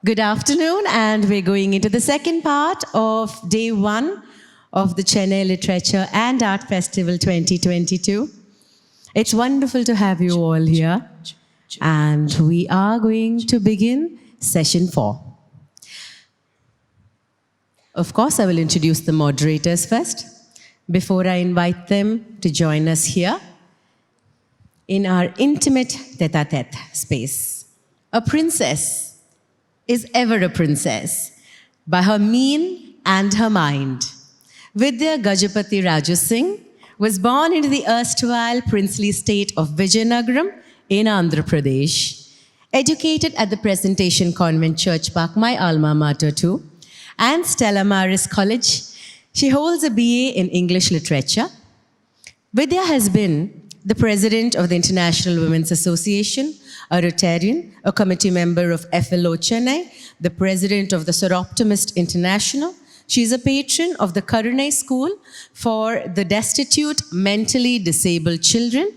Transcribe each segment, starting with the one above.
Good afternoon, and we're going into the second part of day one of the Chennai Literature and Art Festival 2022. It's wonderful to have you all here, and we are going to begin session 4. Of course, I will introduce the moderators first before I invite them to join us here in our intimate tete-a-tete space. A princess is ever a princess by her mien and her mind. Vidya Gajapati Raju Singh was born into the erstwhile princely state of Vijayanagaram in Andhra Pradesh. Educated at the Presentation Convent Church Park, my alma mater too, and Stella Maris College, she holds a BA in English Literature. Vidya has been the president of the International Women's Association, a Rotarian, a committee member of FLO Chennai, the president of the Soroptimist International. She is a patron of the Karunai School for the Destitute Mentally Disabled Children.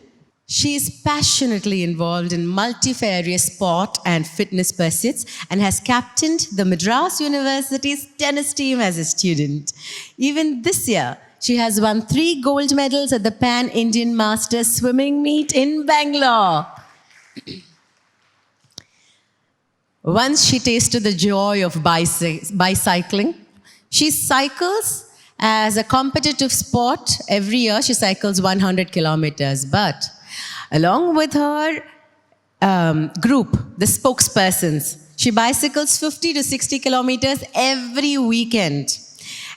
She is passionately involved in multifarious sport and fitness pursuits and has captained the Madras University's tennis team as a student. Even this year, she has won 3 gold medals at the Pan-Indian Masters Swimming Meet in Bangalore. Once she tasted the joy of bicycling. She cycles as a competitive sport. Every year she cycles 100 kilometers. But along with her group, the spokespersons, she bicycles 50 to 60 kilometers every weekend.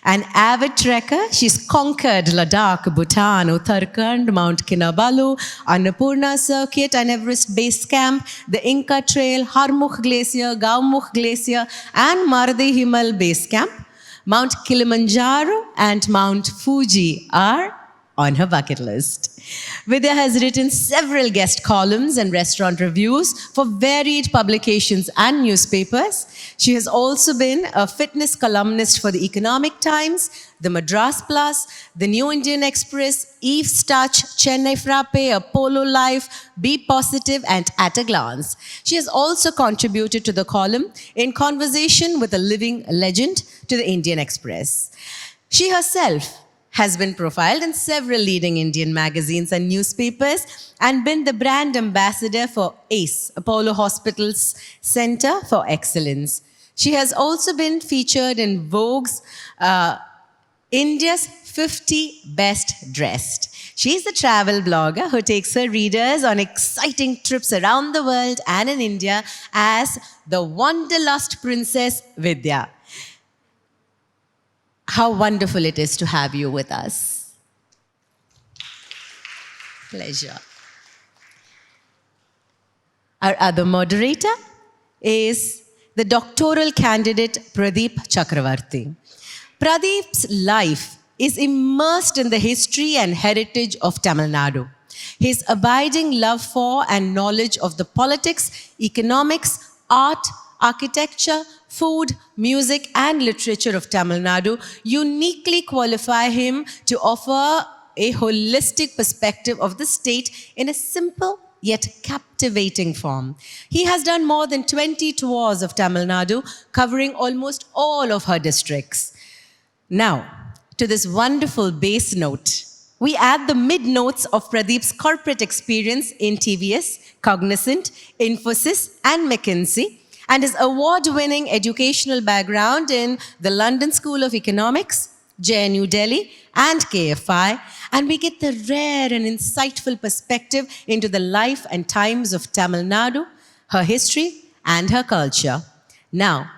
An avid trekker, she's conquered Ladakh, Bhutan, Uttarakhand, Mount Kinabalu, Annapurna Circuit and Everest Base Camp, the Inca Trail, Harmukh Glacier, Gaumukh Glacier, and Mardi Himal Base Camp. Mount Kilimanjaro and Mount Fuji are on her bucket list. Vidya has written several guest columns and restaurant reviews for varied publications and newspapers. She has also been a fitness columnist for the Economic Times, the Madras Plus, the New Indian Express, Eve's Touch, Chennai Frappe, Apollo Life, Be Positive, and At a Glance. She has also contributed to the column In Conversation with a Living Legend to the Indian Express. She herself has been profiled in several leading Indian magazines and newspapers and been the brand ambassador for ACE, Apollo Hospital's Center for Excellence. She has also been featured in Vogue's India's 50 Best Dressed. She's a travel blogger who takes her readers on exciting trips around the world and in India as the Wanderlust Princess Vidya. How wonderful it is to have you with us. Pleasure. Our other moderator is the doctoral candidate Pradeep Chakravarti. Pradeep's life is immersed in the history and heritage of Tamil Nadu. His abiding love for and knowledge of the politics, economics, art, architecture, food, music, and literature of Tamil Nadu uniquely qualify him to offer a holistic perspective of the state in a simple yet captivating form. He has done more than 20 tours of Tamil Nadu, covering almost all of her districts. Now, to this wonderful bass note, we add the mid notes of Pradeep's corporate experience in TVS, Cognizant, Infosys, and McKinsey, and his award-winning educational background in the London School of Economics, JNU Delhi, and KFI, and we get the rare and insightful perspective into the life and times of Tamil Nadu, her history, and her culture. Now,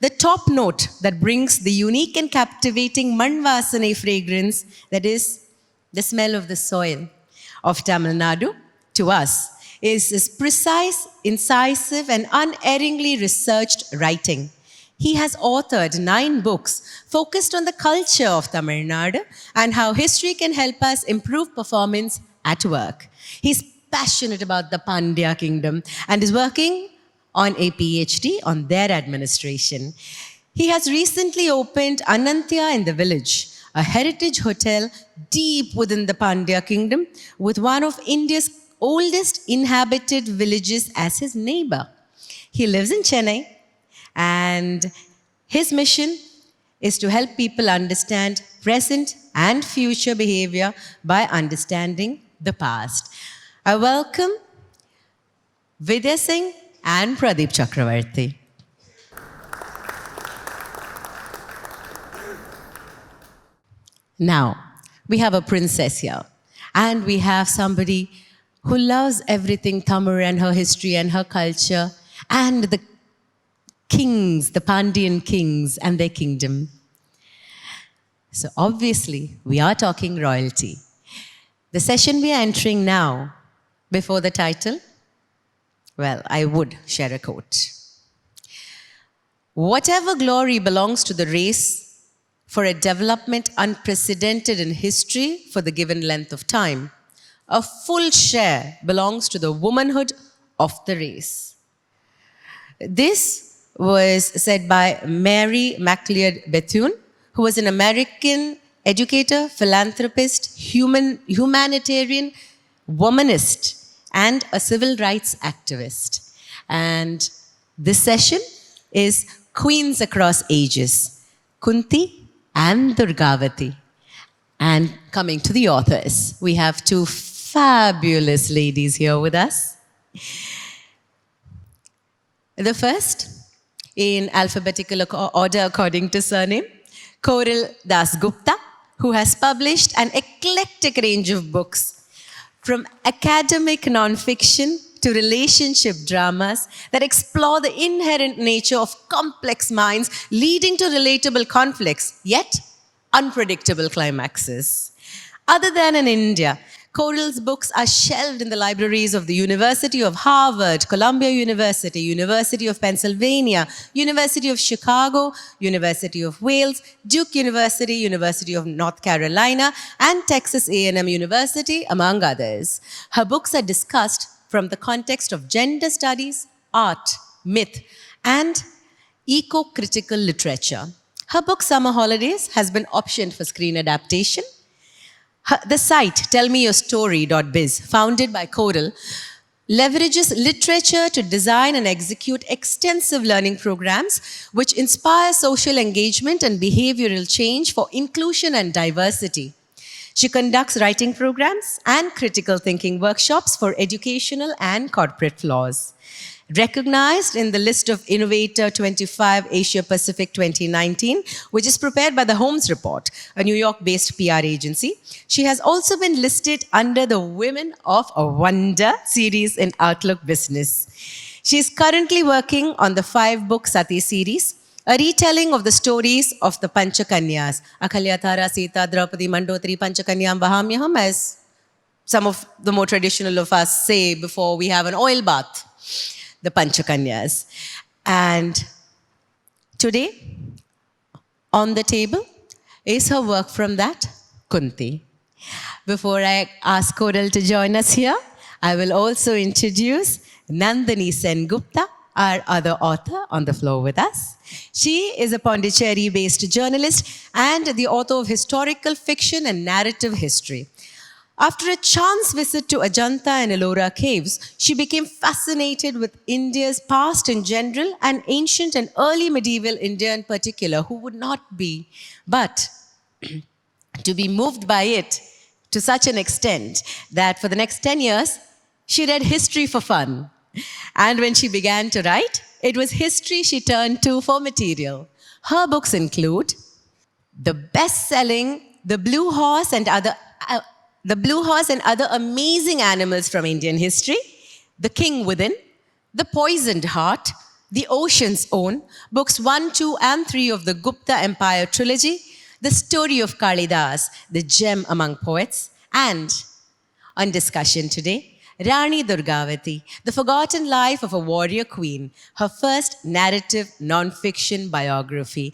the top note that brings the unique and captivating Manvasane fragrance, that is the smell of the soil of Tamil Nadu, to us, is his precise, incisive, and unerringly researched writing. He has authored 9 books focused on the culture of Tamil Nadu and how history can help us improve performance at work. He's passionate about the Pandya kingdom and is working on a PhD on their administration. He has recently opened Anantya in the Village, a heritage hotel deep within the Pandya kingdom with one of India's oldest inhabited villages as his neighbor. He lives in Chennai And his mission is to help people understand present and future behavior by understanding the past. I welcome Vidya Singh and Pradeep Chakravarti. Now, we have a princess here, and we have somebody who loves everything Tamil and her history and her culture, and the kings, the Pandyan kings and their kingdom. So obviously, we are talking royalty. The session we are entering now, before the title, well, I would share a quote. Whatever glory belongs to the race for a development unprecedented in history for the given length of time, a full share belongs to the womanhood of the race. This was said by Mary McLeod Bethune, who was an American educator, philanthropist, humanitarian, womanist, and a civil rights activist. And this session is Queens Across Ages, Kunti and Durgavati. And coming to the authors, we have two fabulous ladies here with us. The first, in alphabetical order according to surname, Koral Das Gupta, who has published an eclectic range of books, from academic nonfiction to relationship dramas that explore the inherent nature of complex minds, leading to relatable conflicts, yet unpredictable climaxes. Other than in India, Koral's books are shelved in the libraries of the University of Harvard, Columbia University, University of Pennsylvania, University of Chicago, University of Wales, Duke University, University of North Carolina, and Texas A&M University, among others. Her books are discussed from the context of gender studies, art, myth, and eco-critical literature. Her book Summer Holidays has been optioned for screen adaptation. The site tellmeyourstory.biz, founded by Koral, leverages literature to design and execute extensive learning programs which inspire social engagement and behavioral change for inclusion and diversity. She conducts writing programs and critical thinking workshops for educational and corporate laws. Recognized in the list of Innovator 25 Asia Pacific 2019, which is prepared by the Holmes Report, a New York-based PR agency, she has also been listed under the Women of Wonder series in Outlook Business. She is currently working on the 5-book Sati series, a retelling of the stories of the Panchakanyas, Akalya, Tara, Sita, Draupadi, Mandotri, Panchakanyam, Vahamyaham, as some of the more traditional of us say before we have an oil bath, the Panchakanyas. And today, on the table, is her work from that, Kunti. Before I ask Koral to join us here, I will also introduce Nandini Sen Gupta, our other author on the floor with us. She is a Pondicherry-based journalist and the author of historical fiction and narrative history. After a chance visit to Ajanta and Ellora caves, she became fascinated with India's past in general and ancient and early medieval India in particular, who would not be, but to be moved by it to such an extent that for the next 10 years, she read history for fun. And when she began to write, it was history she turned to for material. Her books include the best-selling The Blue Horse and Other Amazing Animals from Indian History, The King Within, The Poisoned Heart, The Ocean's Own, books 1, 2, and 3 of the Gupta Empire trilogy, The Story of Kalidas, the gem among poets, and on discussion today, Rani Durgavati, The Forgotten Life of a Warrior Queen, her first narrative non-fiction biography.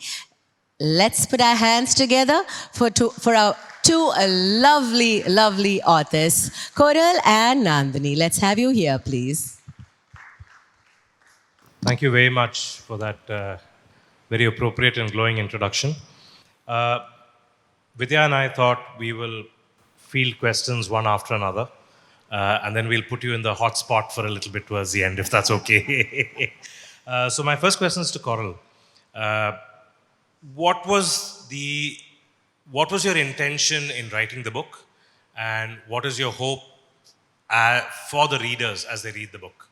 Let's put our hands together for our two lovely, lovely authors, Koral and Nandini. Let's have you here, please. Thank you very much for that very appropriate and glowing introduction. Vidya and I thought we will field questions one after another, and then we'll put you in the hot spot for a little bit towards the end, if that's okay. So my first question is to Coral. Uh, what was your intention in writing the book, and what is your hope for the readers as they read the book?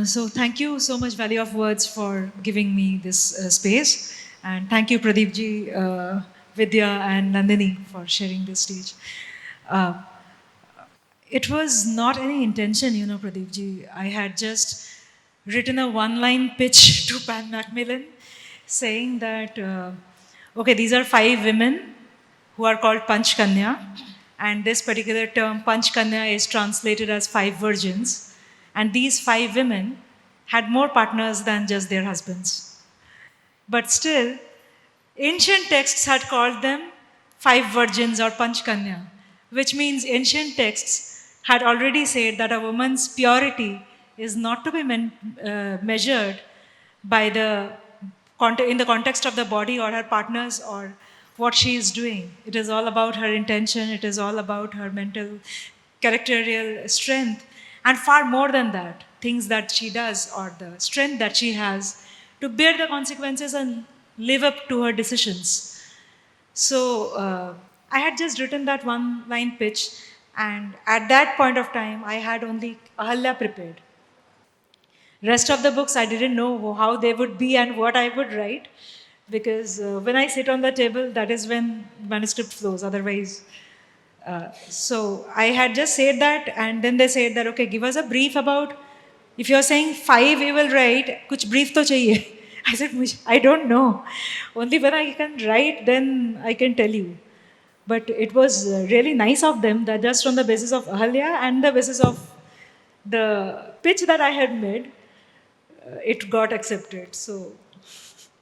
So thank you so much, Valley of Words, for giving me this space. And thank you, Pradeep ji, Vidya and Nandini for sharing this stage. Uh, it was not any intention, Pradeep ji. I had just written a one-line pitch to Pan Macmillan saying that, okay, these are 5 women who are called Panch Kanya, and this particular term, Panch Kanya, is translated as 5 virgins. And these 5 women had more partners than just their husbands. But still, ancient texts had called them 5 virgins or Panch Kanya, which means ancient texts had already said that a woman's purity is not to be measured by in the context of the body or her partners or what she is doing. It is all about her intention, it is all about her mental, characterial strength, and far more than that, things that she does or the strength that she has to bear the consequences and live up to her decisions. So I had just written that one line pitch, and at that point of time, I had only Ahalya prepared. Rest of the books, I didn't know how they would be and what I would write, because when I sit on the table, that is when manuscript flows. Otherwise, so I had just said that, and then they said that, okay, give us a brief about, if you're saying 5 we will write, kuch brief to chahiye. I said, I don't know. Only when I can write, then I can tell you. But it was really nice of them that just on the basis of Ahalya and the basis of the pitch that I had made, it got accepted. So,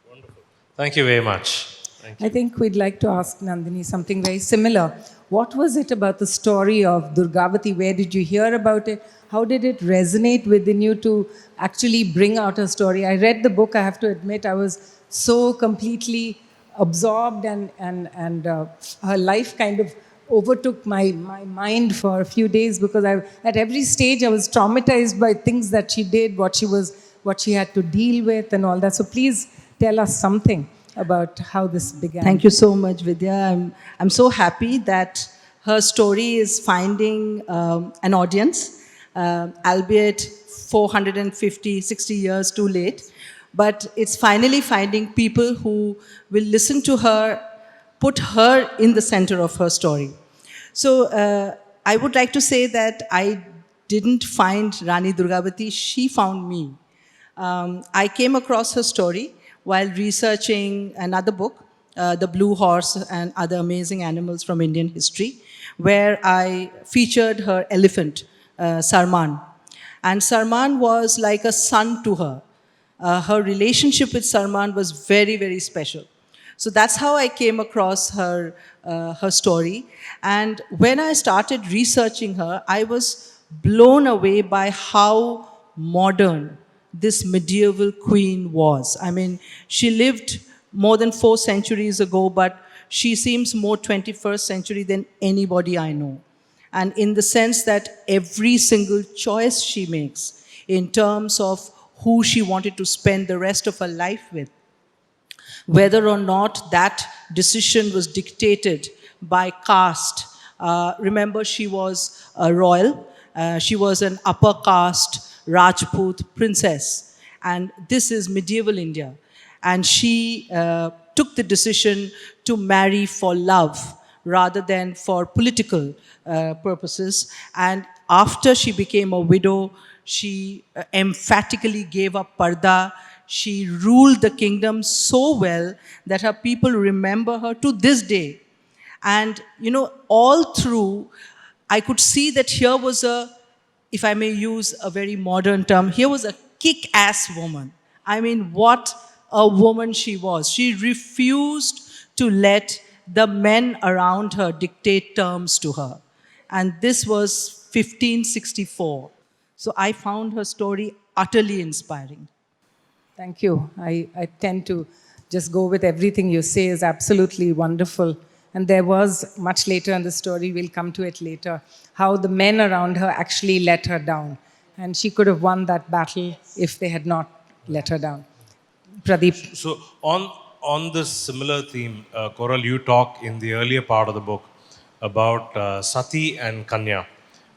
Wonderful. Thank you very much. Thank you. I think we'd like to ask Nandini something very similar. What was it about the story of Durgavati? Where did you hear about it? How did it resonate within you to actually bring out a story? I read the book, I have to admit, I was so completely absorbed, and her life kind of overtook my mind for a few days, because at every stage I was traumatized by things that she did, what she had to deal with and all that. So please tell us something about how this began. Thank you so much, Vidya. I'm so happy that her story is finding an audience, albeit 450, 60 years too late. But it's finally finding people who will listen to her, put her in the center of her story. So I would like to say that I didn't find Rani Durgavati, she found me. I came across her story while researching another book, The Blue Horse and Other Amazing Animals from Indian History, where I featured her elephant, Sarman. And Sarman was like a son to her. Her relationship with Sarman was very, very special. So that's how I came across her story. And when I started researching her, I was blown away by how modern this medieval queen was. I mean, she lived more than 4 centuries ago, but she seems more 21st century than anybody I know. And in the sense that every single choice she makes in terms of who she wanted to spend the rest of her life with, whether or not that decision was dictated by caste. Remember, she was a royal. She was an upper caste Rajput princess. And this is medieval India. And she took the decision to marry for love rather than for political purposes. And after she became a widow, she emphatically gave up parda. She ruled the kingdom so well that her people remember her to this day. And, you know, all through, I could see that here was a, if I may use a very modern term, here was a kick-ass woman. I mean, what a woman she was. She refused to let the men around her dictate terms to her. And this was 1564. So I found her story utterly inspiring. Thank you. I tend to just go with everything you say is absolutely wonderful. And there was, much later in the story, we'll come to it later, how the men around her actually let her down. and she could have won that battle if they had not let her down. Pradeep. So on this similar theme, Koral, you talk in the earlier part of the book about Sati and Kanya,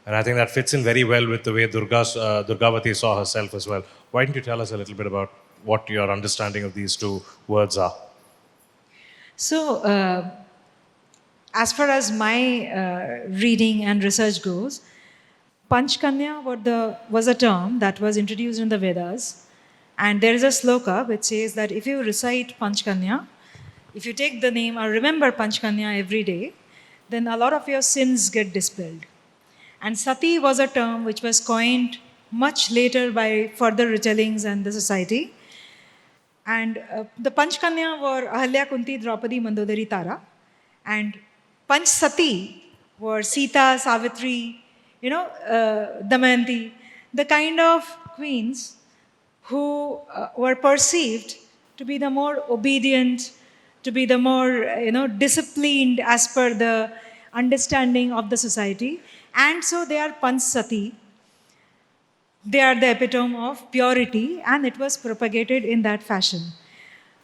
and I think that fits in very well with the way Durgavati saw herself as well. Why don't you tell us a little bit about what your understanding of these two words are? So, as far as my reading and research goes, Panchkanya was a term that was introduced in the Vedas. And there is a sloka which says that if you recite Panchkanya, if you take the name or remember Panchkanya every day, then a lot of your sins get dispelled. And Sati was a term which was coined much later by further retellings and the society. And the Panchkanya were Ahalya, Kunti, Draupadi, Mandodari, Tara. And Panch Sati were Sita, Savitri, Damayanti, the kind of queens who were perceived to be the more obedient, to be the more disciplined as per the understanding of the society. And so they are Panch Sati. They are the epitome of purity, and it was propagated in that fashion.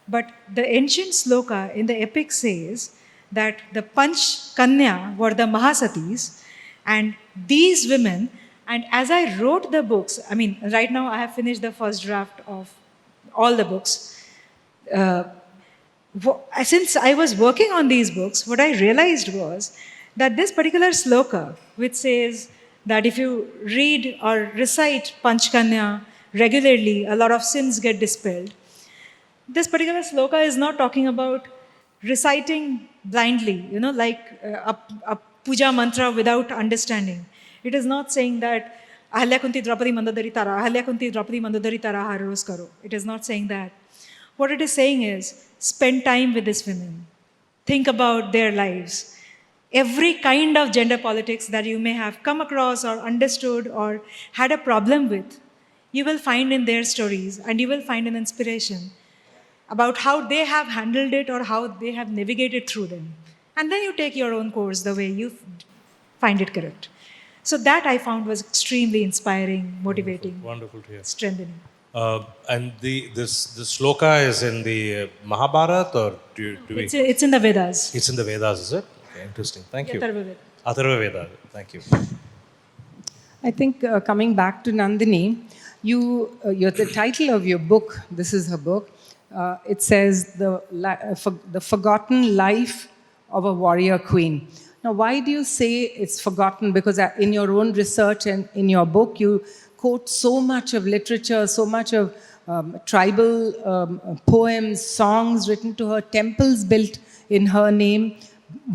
But the ancient sloka in the epic says that the Panch Kanya were the Mahasatis, and these women, and as I wrote the books, I mean, right now I have finished the first draft of all the books. Since I was working on these books, what I realized was that this particular sloka, which says that if you read or recite Panchkanya regularly, a lot of sins get dispelled. This particular sloka is not talking about reciting blindly, like a puja mantra without understanding. It is not saying that Ahalya Kunti Draupadi Mandodari Tara, Ahalya Kunti Draupadi Mandodari Tara har roz karo. It is not saying that. What it is saying is spend time with these women. Think about their lives. Every kind of gender politics that you may have come across or understood or had a problem with, you will find in their stories, and you will find an inspiration about how they have handled it or how they have navigated through them. And then you take your own course the way you find it correct. So that I found was extremely inspiring, motivating, Wonderful to hear. strengthening. And the sloka is in the Mahabharata, or do we? It's in the Vedas. It's in the Vedas, is it? Okay, interesting. Thank you. Atharva Veda. Atharva Veda. Thank you. I think coming back to Nandini, the title of your book, this is her book, it says the forgotten life of a warrior queen. Now, why do you say it's forgotten? Because in your own research and in your book, you quote so much of literature, so much of tribal poems, songs written to her, temples built in her name,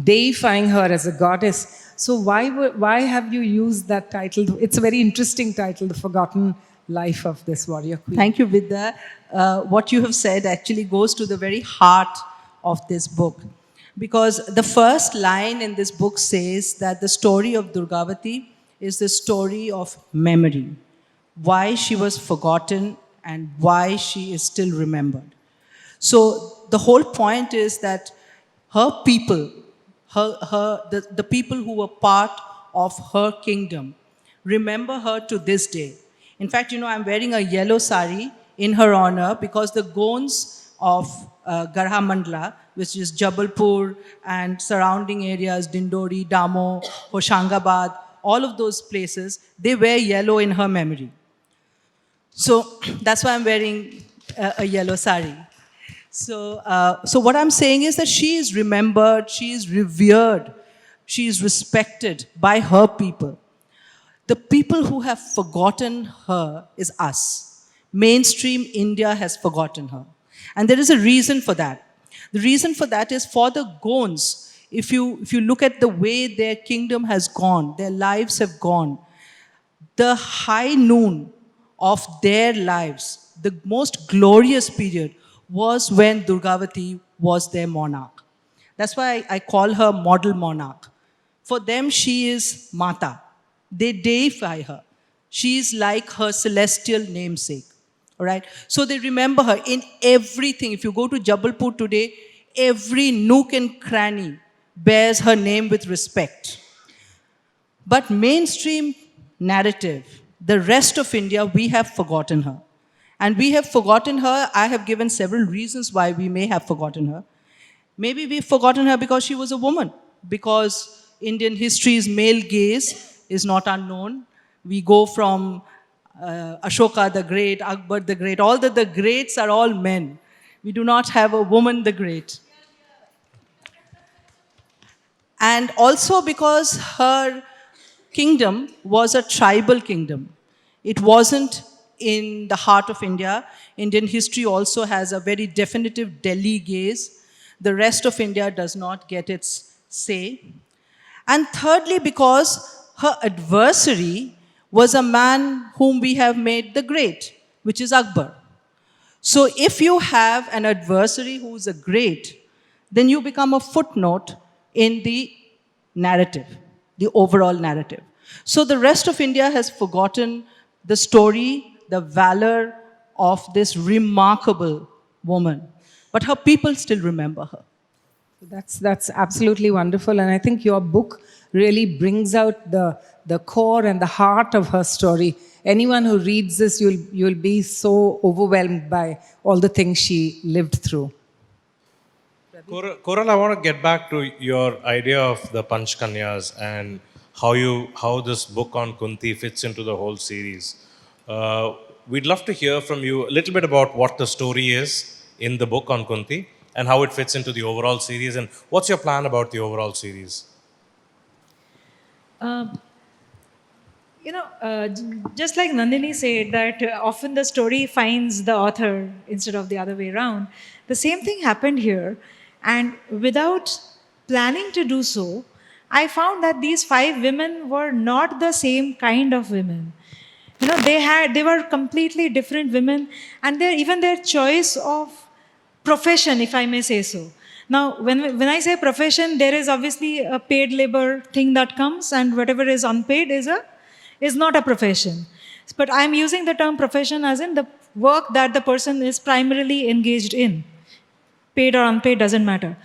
deifying her as a goddess. So why have you used that title? It's a very interesting title, The Forgotten Life of this Warrior Queen. Thank you, Vidya. What you have said actually goes to the very heart of this book. Because the first line in this book says that the story of Durgavati is the story of memory. Why she was forgotten and why she is still remembered. So the whole point is that her people, the people who were part of her kingdom, remember her to this day. In fact, I'm wearing a yellow sari in her honor because the Gonds of Garha Mandla, which is Jabalpur and surrounding areas, Dindori, Damo, Hoshangabad, all of those places, they wear yellow in her memory. So that's why I'm wearing a yellow sari. So what I'm saying is that she is remembered, she is revered, she is respected by her people. The people who have forgotten her is us. Mainstream India has forgotten her. And there is a reason for that. The reason for that is for the Gonds. If you look at the way their kingdom has gone, their lives have gone, the high noon of their lives, the most glorious period, was when Durgavati was their monarch. That's why I call her model monarch. For them, she is Mata. They deify her. She is like her celestial namesake. All right? So they remember her in everything. If you go to Jabalpur today, every nook and cranny bears her name with respect. But mainstream narrative, The rest of India, we have forgotten her. And we have forgotten her. I have given several reasons why we may have forgotten her. Maybe we've forgotten her because she was a woman, because Indian history's male gaze is not unknown. We go from Ashoka the Great, Akbar the Great, all the greats are all men. We do not have a woman the great. And also because her kingdom was a tribal kingdom. It wasn't in the heart of India. Indian history also has a very definitive Delhi gaze. The rest of India does not get its say. And thirdly, because her adversary was a man whom we have made the great, which is Akbar. So if you have an adversary who is a great, then you become a footnote in the narrative, the overall narrative. So the rest of India has forgotten the story, the valor of this remarkable woman. But her people still remember her. That's absolutely wonderful, and I think your book really brings out the core and the heart of her story. Anyone who reads this, you'll be so overwhelmed by all the things she lived through. Koral, I want to get back to your idea of the Panchkanyas and how this book on Kunti fits into the whole series. We'd love to hear from you a little bit about what the story is in the book on Kunti and how it fits into the overall series, and what's your plan about the overall series? Just like Nandini said, that often the story finds the author instead of the other way around. The same thing happened here. And without planning to do so, I found that these 5 women were not the same kind of women. They were completely different women, and even their choice of profession, if I may say so. Now, when I say profession, there is obviously a paid labor thing that comes, and whatever is unpaid is not a profession. But I'm using the term profession as in the work that the person is primarily engaged in. Paid or unpaid doesn't matter.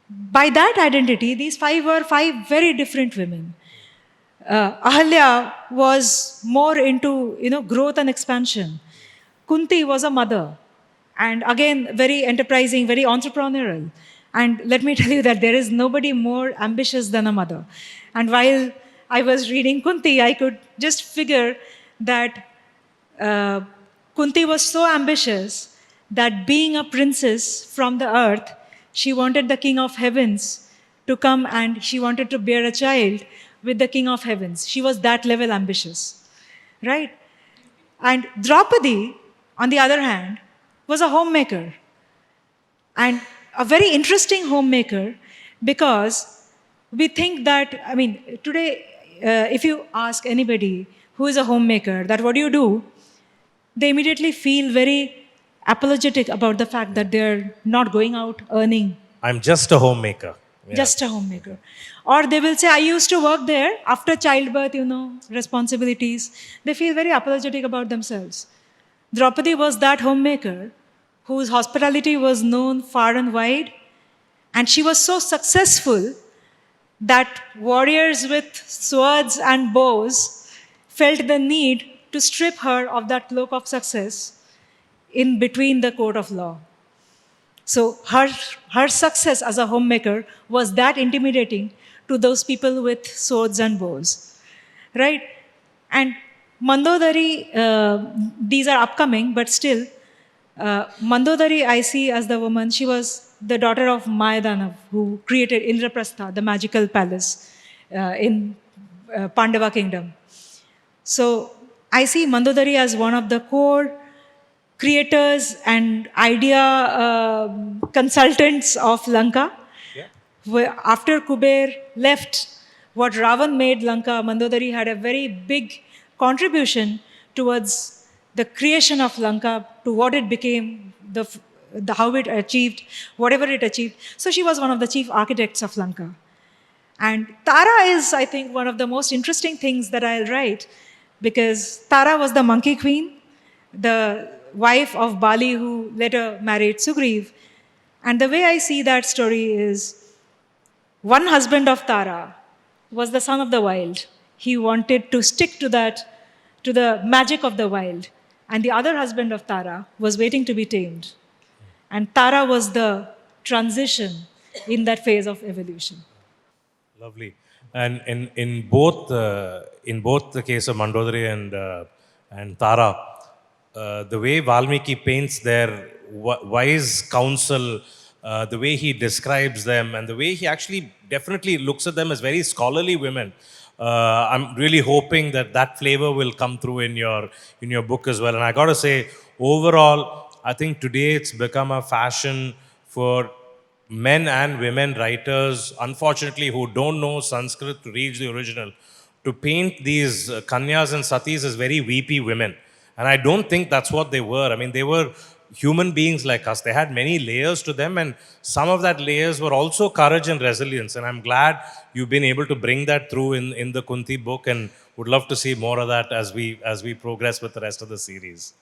By that identity, these 5 were 5 very different women. Ahalya was more into growth and expansion. Kunti was a mother, and again very enterprising, very entrepreneurial. And let me tell you that there is nobody more ambitious than a mother. And while I was reading Kunti, I could just figure that Kunti was so ambitious that being a princess from the earth, she wanted the king of heavens to come, and she wanted to bear a child with the king of heavens. She was that level ambitious, right? And Draupadi, on the other hand, was a homemaker, and a very interesting homemaker, because we think that, today, if you ask anybody who is a homemaker that what do you do, they immediately feel very apologetic about the fact that they're not going out earning. I'm just a homemaker. Yeah. Just a homemaker. Or they will say, I used to work there after childbirth, responsibilities. They feel very apologetic about themselves. Draupadi was that homemaker whose hospitality was known far and wide. And she was so successful that warriors with swords and bows felt the need to strip her of that cloak of success in between the court of law. So her success as a homemaker was that intimidating to those people with swords and bows, right? And Mandodari, these are upcoming, but still, Mandodari I see as the woman, she was the daughter of Mayadanav, who created Indraprastha, the magical palace in Pandava kingdom. So I see Mandodari as one of the core creators and idea consultants of Lanka. Yeah. After Kuber left, what Ravan made Lanka, Mandodari had a very big contribution towards the creation of Lanka, to what it became, how it achieved, whatever it achieved. So she was one of the chief architects of Lanka. And Tara is, I think, one of the most interesting things that I'll write, because Tara was the monkey queen, the wife of Bali who later married Sugriv. And the way I see that story is, one husband of Tara was the son of the wild. He wanted to stick to that to the magic of the wild. And the other husband of Tara was waiting to be tamed. And Tara was the transition in that phase of evolution. Lovely. And in both the case of Mandodari and Tara, the way Valmiki paints their wise counsel, the way he describes them, and the way he actually definitely looks at them as very scholarly women. I'm really hoping that that flavor will come through in your book as well. And I got to say, overall, I think today it's become a fashion for men and women writers, unfortunately, who don't know Sanskrit to read the original, to paint these Kanyas and Satis as very weepy women. And I don't think that's what they were. I mean, they were human beings like us. They had many layers to them, and some of that layers were also courage and resilience. And I'm glad you've been able to bring that through in the Kunti book, and would love to see more of that as we progress with the rest of the series.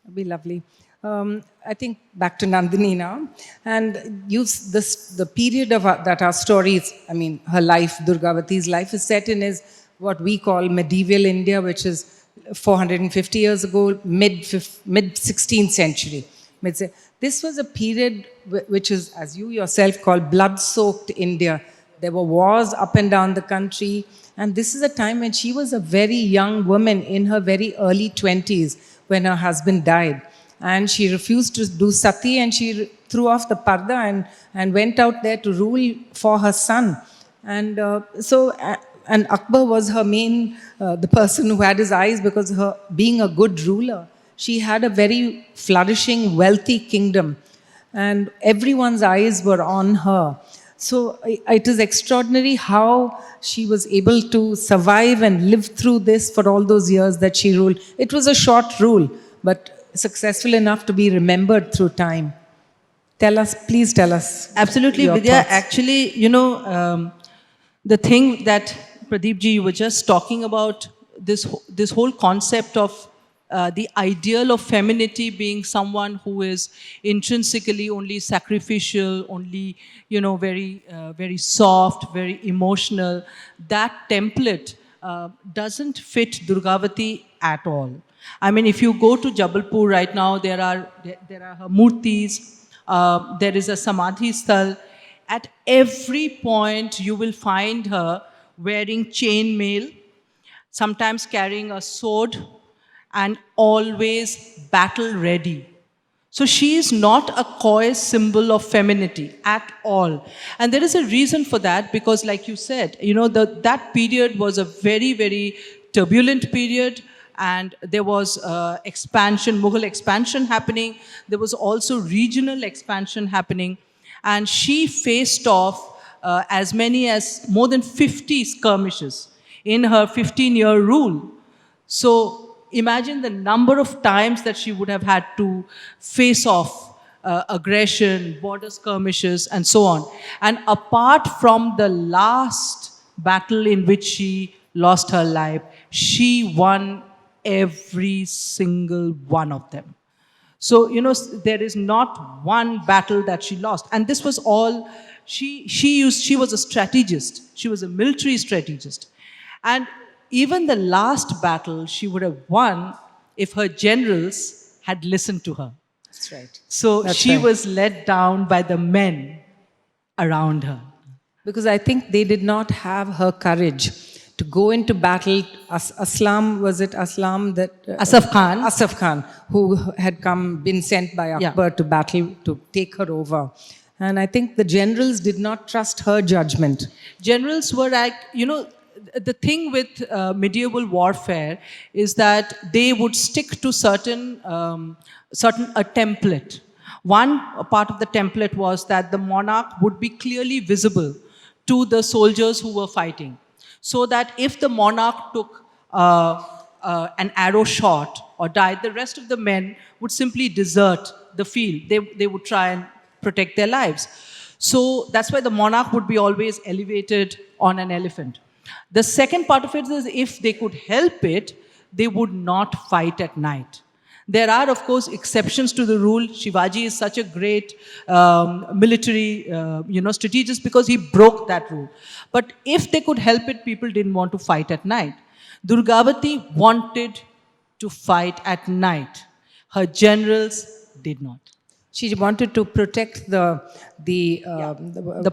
It'd be lovely. I think back to Nandini now, and use the period of that our stories. I mean, her life, Durgavati's life, is set in is what we call medieval India, which is 450 years ago, mid 16th century. This was a period which is, as you yourself call, blood-soaked India. There were wars up and down the country, and this is a time when she was a very young woman in her very early 20s when her husband died. And she refused to do sati, and she threw off the parda and went out there to rule for her son. And and Akbar was her main, the person who had his eyes, because her being a good ruler, she had a very flourishing, wealthy kingdom. And everyone's eyes were on her. So it is extraordinary how she was able to survive and live through this for all those years that she ruled. It was a short rule, but successful enough to be remembered through time. Please tell us. Absolutely, your Vidya. thoughts. Actually, the thing that Pradeep ji, you were just talking about, this whole concept of the ideal of femininity being someone who is intrinsically only sacrificial, only very soft, very emotional. That template doesn't fit Durgavati at all. I mean, if you go to Jabalpur right now, there are her murtis, there is a samadhi sthal. At every point, you will find her wearing chain mail, sometimes carrying a sword, and always battle ready. So she is not a coy symbol of femininity at all. And there is a reason for that, because like you said, that period was a very, very turbulent period. And there was Mughal expansion happening. There was also regional expansion happening. And she faced off as many as more than 50 skirmishes in her 15-year rule. So imagine the number of times that she would have had to face off aggression, border skirmishes, and so on. And apart from the last battle in which she lost her life, she won every single one of them. So, there is not one battle that she lost. And this was all, she was a strategist. She was a military strategist. And even the last battle she would have won if her generals had listened to her. That's right. So That's she right. was led down by the men around her. Because I think they did not have her courage to go into battle. Aslam, was it Aslam that... Asaf Khan. Asaf Khan, who had been sent by Akbar to battle to take her over. And I think the generals did not trust her judgment. Generals were like, the thing with medieval warfare is that they would stick to a template. One part of the template was that the monarch would be clearly visible to the soldiers who were fighting. So that if the monarch took an arrow shot or died, the rest of the men would simply desert the field. They would try and protect their lives. So that's why the monarch would be always elevated on an elephant. The second part of it is, if they could help it, they would not fight at night. There are, of course, exceptions to the rule. Shivaji is such a great military strategist because he broke that rule. But if they could help it, people didn't want to fight at night. Durgavati wanted to fight at night. Her generals did not. She wanted to protect The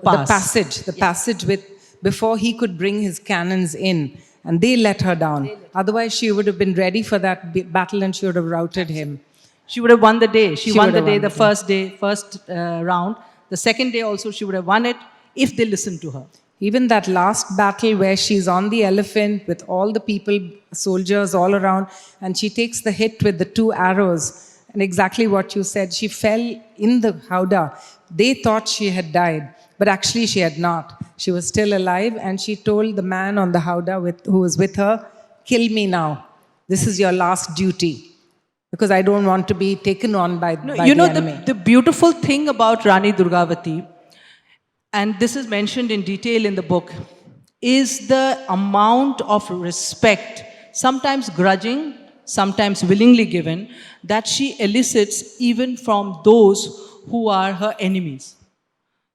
pass. the passage with before he could bring his cannons in, and they let her down. Otherwise, she would have been ready for that battle, and she would have routed him. She would have won the day. She won would the have day, won the the day. first day, first round. The second day also, she would have won it if they listened to her. Even that last battle where she's on the elephant with all the people, soldiers all around, and she takes the hit with the 2 arrows. And exactly what you said, she fell in the howdah. They thought she had died, but actually she had not. She was still alive, and she told the man on the howdah who was with her, "Kill me now. This is your last duty, because I don't want to be taken on by the enemy." The beautiful thing about Rani Durgavati, and this is mentioned in detail in the book, is the amount of respect, sometimes grudging, sometimes willingly given, that she elicits even from those who are her enemies.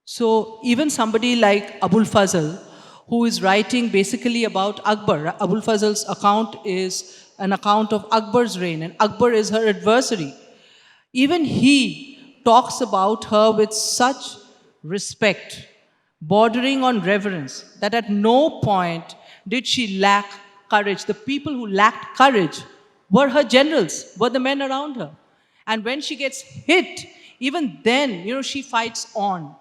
So even somebody like Abul Fazl, who is writing basically about Akbar, Abul Fazl's account is an account of Akbar's reign, and Akbar is her adversary. Even he talks about her with such respect, bordering on reverence, that at no point did she lack courage. The people who lacked courage were her generals, were the men around her. And when she gets hit, even then, she fights on.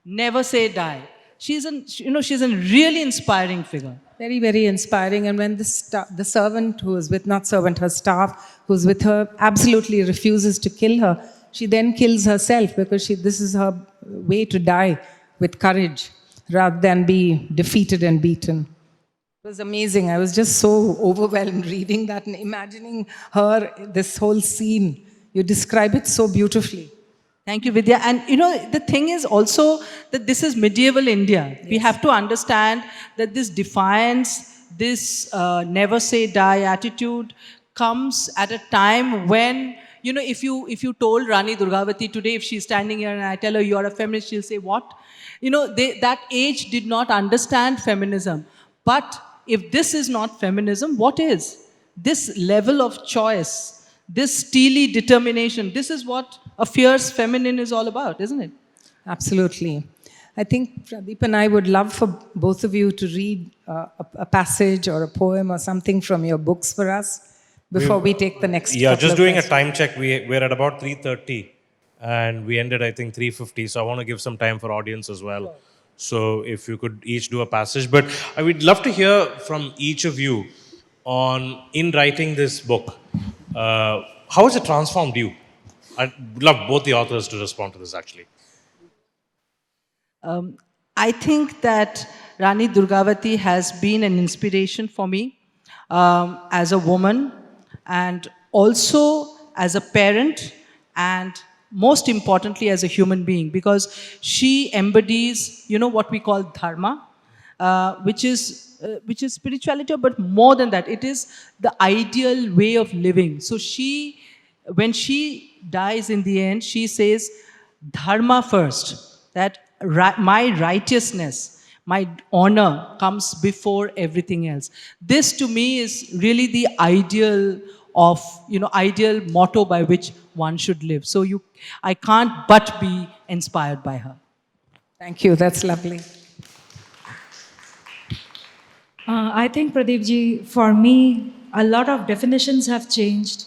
Never say die. She's a really inspiring figure. Very, very inspiring. And when the servant who is with, not servant, her staff who's with her absolutely refuses to kill her, she then kills herself, because this is her way to die with courage rather than be defeated and beaten. It was amazing. I was just so overwhelmed reading that and imagining her, this whole scene. You describe it so beautifully. Thank you, Vidya. And the thing is also that this is medieval India. Yes. We have to understand that this defiance, this never say die attitude comes at a time when, if you told Rani Durgavati today, if she's standing here and I tell her you're a feminist, she'll say, what? That age did not understand feminism. But if this is not feminism, what is? This level of choice, this steely determination, this is what a fierce feminine is all about, isn't it? Absolutely. I think Pradeep and I would love for both of you to read a passage or a poem or something from your books for us before we take the next. Yeah, just doing questions. a time check. We're at about 3:30 and we ended, I think, 3:50. So I want to give some time for audience as well. Sure. So if you could each do a passage. But I would love to hear from each of you in writing this book, how has it transformed you? I'd love both the authors to respond to this, actually. I think that Rani Durgavati has been an inspiration for me as a woman, and also as a parent, and most importantly as a human being, because she embodies, what we call dharma, which is spirituality, but more than that, it is the ideal way of living. So when she dies in the end, she says, dharma first, that my righteousness, my honor comes before everything else. This to me is really the ideal motto by which one should live. So I can't but be inspired by her. Thank you. That's lovely. I think, Pradeep ji, for me, a lot of definitions have changed.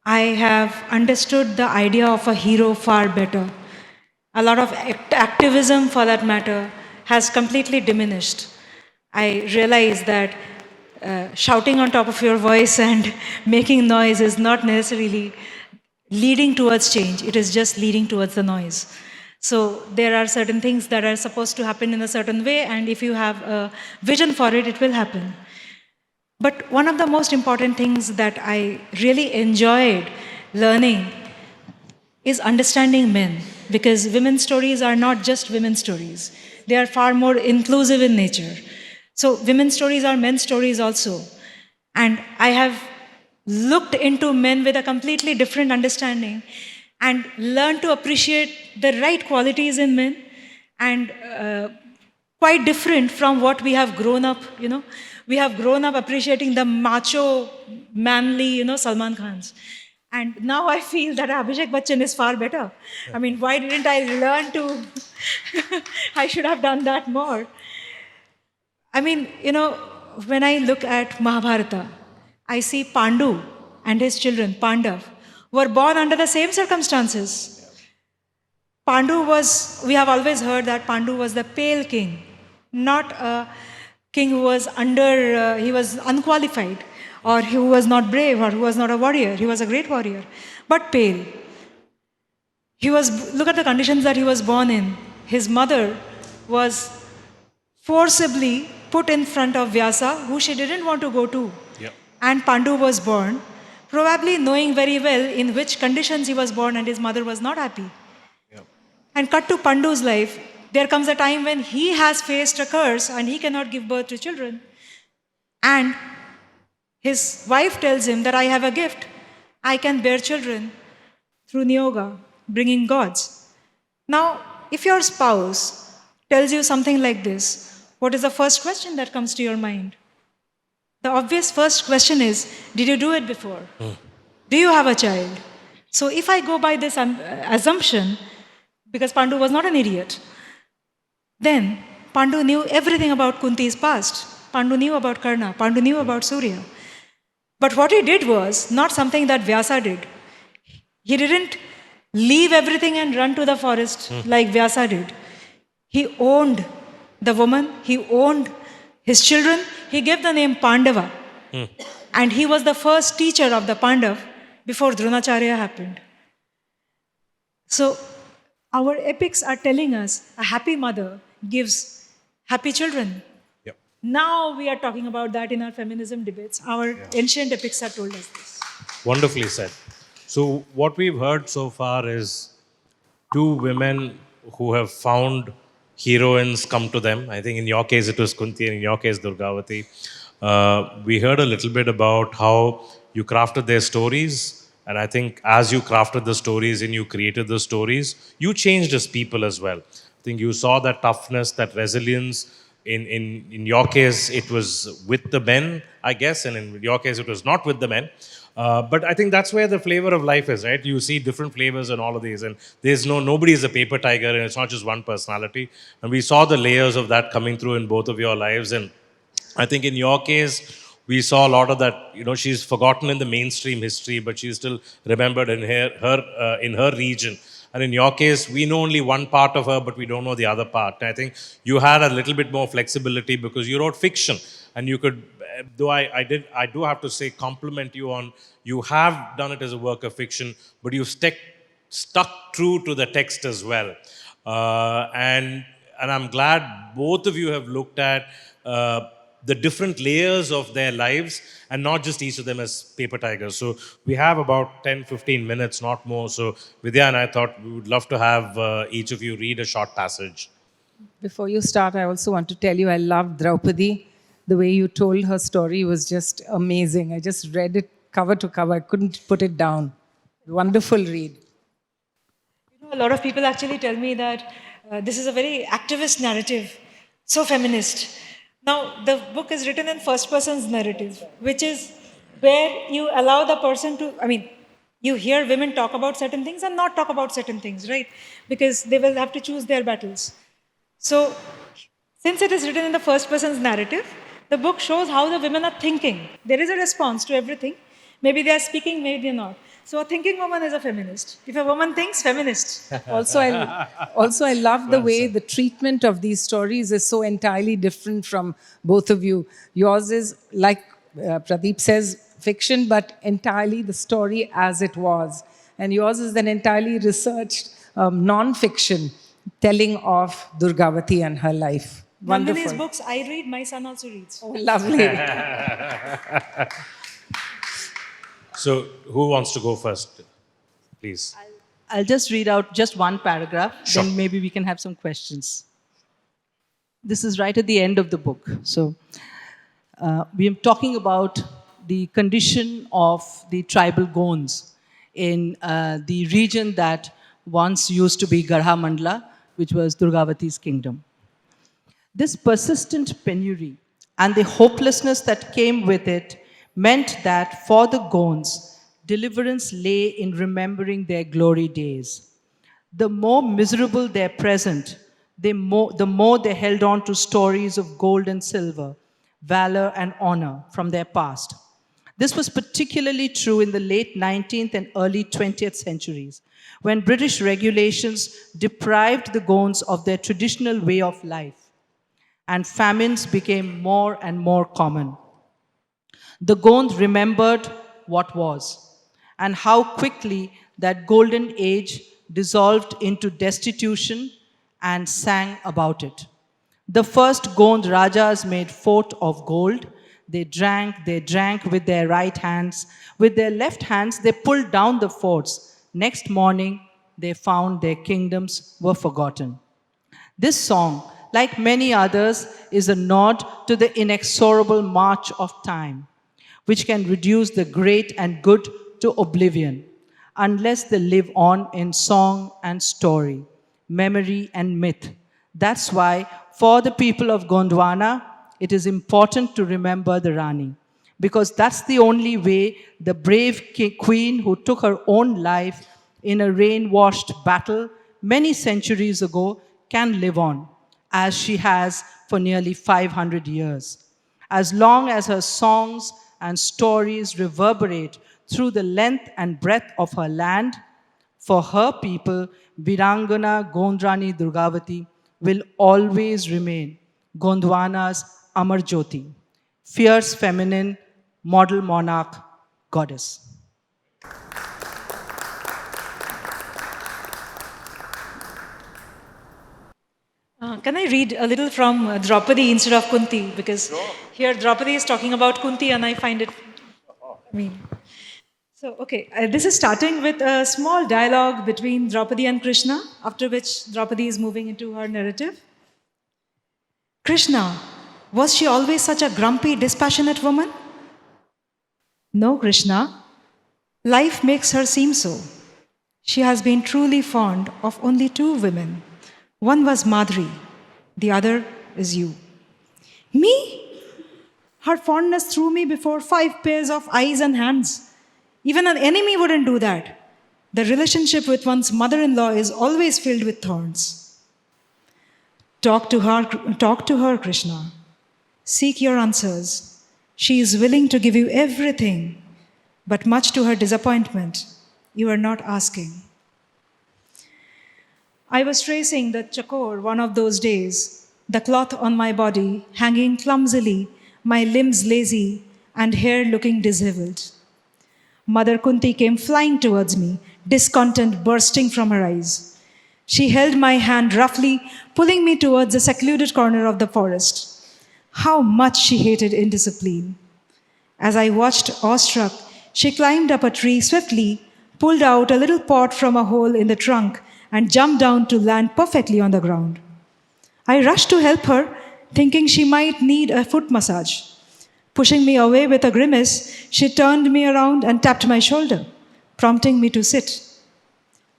I have understood the idea of a hero far better. A lot of activism, for that matter, has completely diminished. I realize that shouting on top of your voice and making noise is not necessarily leading towards change. It is just leading towards the noise. So there are certain things that are supposed to happen in a certain way, and if you have a vision for it, it will happen. But one of the most important things that I really enjoyed learning is understanding men, because women's stories are not just women's stories. They are far more inclusive in nature. So women's stories are men's stories also. And I have looked into men with a completely different understanding and learned to appreciate the right qualities in men, and quite different from what we have grown up, We have grown up appreciating the macho, manly, Salman Khans. And now I feel that Abhishek Bachchan is far better. I mean, why didn't I learn to? I should have done that more. I mean, when I look at Mahabharata, I see Pandu and his children, Pandav, were born under the same circumstances. Pandu was, we have always heard that Pandu was the pale king, not a king who was he was unqualified, or who was not brave, or who was not a warrior. He was a great warrior, but pale. Look at the conditions that he was born in. His mother was forcibly put in front of Vyasa, who she didn't want to go to. Yep. And Pandu was born, probably knowing very well in which conditions he was born, and his mother was not happy. Yep. And cut to Pandu's life, there comes a time when he has faced a curse and he cannot give birth to children. And his wife tells him that I have a gift. I can bear children through Niyoga, bringing gods. Now, if your spouse tells you something like this, what is the first question that comes to your mind? The obvious first question is, did you do it before? Do you have a child? So if I go by this assumption, because Pandu was not an idiot, then Pandu knew everything about Kunti's past. Pandu knew about Karna. Pandu knew about Surya. But what he did was not something that Vyasa did. He didn't leave everything and run to the forest like Vyasa did. He owned the woman, he owned his children, he gave the name Pandava. And he was the first teacher of the Pandav before Dronacharya happened. So, our epics are telling us a happy mother gives happy children. Yep. Now we are talking about that in our feminism debates. Our ancient epics have told us this. Wonderfully said. So, what we've heard so far is two women who have found heroines come to them. I think in your case it was Kunti, and in your case Durgavati. We heard a little bit about how you crafted their stories. And I think as you crafted the stories and you created the stories, you changed as people as well. I think you saw that toughness, that resilience. In your case, it was with the men, I guess, and in your case, it was not with the men. But I think that's where the flavor of life is, right? You see different flavors in all of these, and nobody is a paper tiger, and it's not just one personality. And we saw the layers of that coming through in both of your lives, and I think in your case, we saw a lot of that. She's forgotten in the mainstream history, but she's still remembered in her region. And in your case, we know only one part of her, but we don't know the other part. And I think you had a little bit more flexibility because you wrote fiction, and you could, though I do have to say, compliment you on, you have done it as a work of fiction, but you stuck true to the text as well. And I'm glad both of you have looked at the different layers of their lives and not just each of them as paper tigers. So we have about 10-15 minutes, not more. So Vidya and I thought we would love to have each of you read a short passage. Before you start, I also want to tell you I loved Draupadi. The way you told her story was just amazing. I just read it cover to cover. I couldn't put it down. Wonderful read. A lot of people actually tell me that this is a very activist narrative, so feminist. Now, the book is written in first person's narrative, which is where you allow the person to, you hear women talk about certain things and not talk about certain things, right? Because they will have to choose their battles. So, since it is written in the first person's narrative, the book shows how the women are thinking. There is a response to everything. Maybe they are speaking, maybe they're not. So a thinking woman is a feminist. If a woman thinks, feminist. Also, I love the way the treatment of these stories is so entirely different from both of you. Yours is, like Pradeep says, fiction, but entirely the story as it was. And yours is an entirely researched non-fiction telling of Durgavati and her life. Wonderful. Nandini's books I read, my son also reads. Oh, lovely. So who wants to go first? Please. I'll just read out just one paragraph, Sure. then maybe we can have some questions. This is right at the end of the book. So we are talking about the condition of the tribal Gonds in the region that once used to be Garha Mandla, which was Durgavati's kingdom. This persistent penury And the hopelessness that came with it meant that for the Gonds, deliverance lay in remembering their glory days. The more miserable their present, the more they held on to stories of gold and silver, valor and honor from their past. This was particularly true in the late 19th and early 20th centuries, when British regulations deprived the Gonds of their traditional way of life, and famines became more and more common. The Gonds remembered what was, and how quickly that golden age dissolved into destitution and sang about it. The first Gond Rajas made fort of gold. They drank with their right hands. With their left hands, they pulled down the forts. Next morning, they found their kingdoms were forgotten. This song, like many others, is a nod to the inexorable march of time, which can reduce the great and good to oblivion, unless they live on in song and story, memory and myth. That's why, for the people of Gondwana, it is important to remember the Rani, because that's the only way the brave queen who took her own life in a rain-washed battle many centuries ago can live on, as she has for nearly 500 years. As long as her songs and stories reverberate through the length and breadth of her land, for her people, Virangana Gondrani Durgavati will always remain Gondwana's Amar Jyoti, fierce feminine, model monarch, goddess. Can I read a little from Draupadi instead of Kunti? Because here Draupadi is talking about Kunti and I find it. This is starting with a small dialogue between Draupadi and Krishna, after which Draupadi is moving into her narrative. Krishna, was she always such a grumpy, dispassionate woman? No, Krishna. Life makes her seem so. She has been truly fond of only two women. One was Madhuri, the other is you. Me? Her fondness threw me before 5 pairs of eyes and hands. Even an enemy wouldn't do that. The relationship with one's mother-in-law is always filled with thorns. Talk to her, Krishna. Seek your answers. She is willing to give you everything, but much to her disappointment, you are not asking. I was tracing the chakor one of those days, the cloth on my body hanging clumsily, my limbs lazy, and hair looking disheveled. Mother Kunti came flying towards me, discontent bursting from her eyes. She held my hand roughly, pulling me towards a secluded corner of the forest. How much she hated indiscipline. As I watched, awestruck, she climbed up a tree swiftly, pulled out a little pot from a hole in the trunk, and jumped down to land perfectly on the ground. I rushed to help her, thinking she might need a foot massage. Pushing me away with a grimace, she turned me around and tapped my shoulder, prompting me to sit.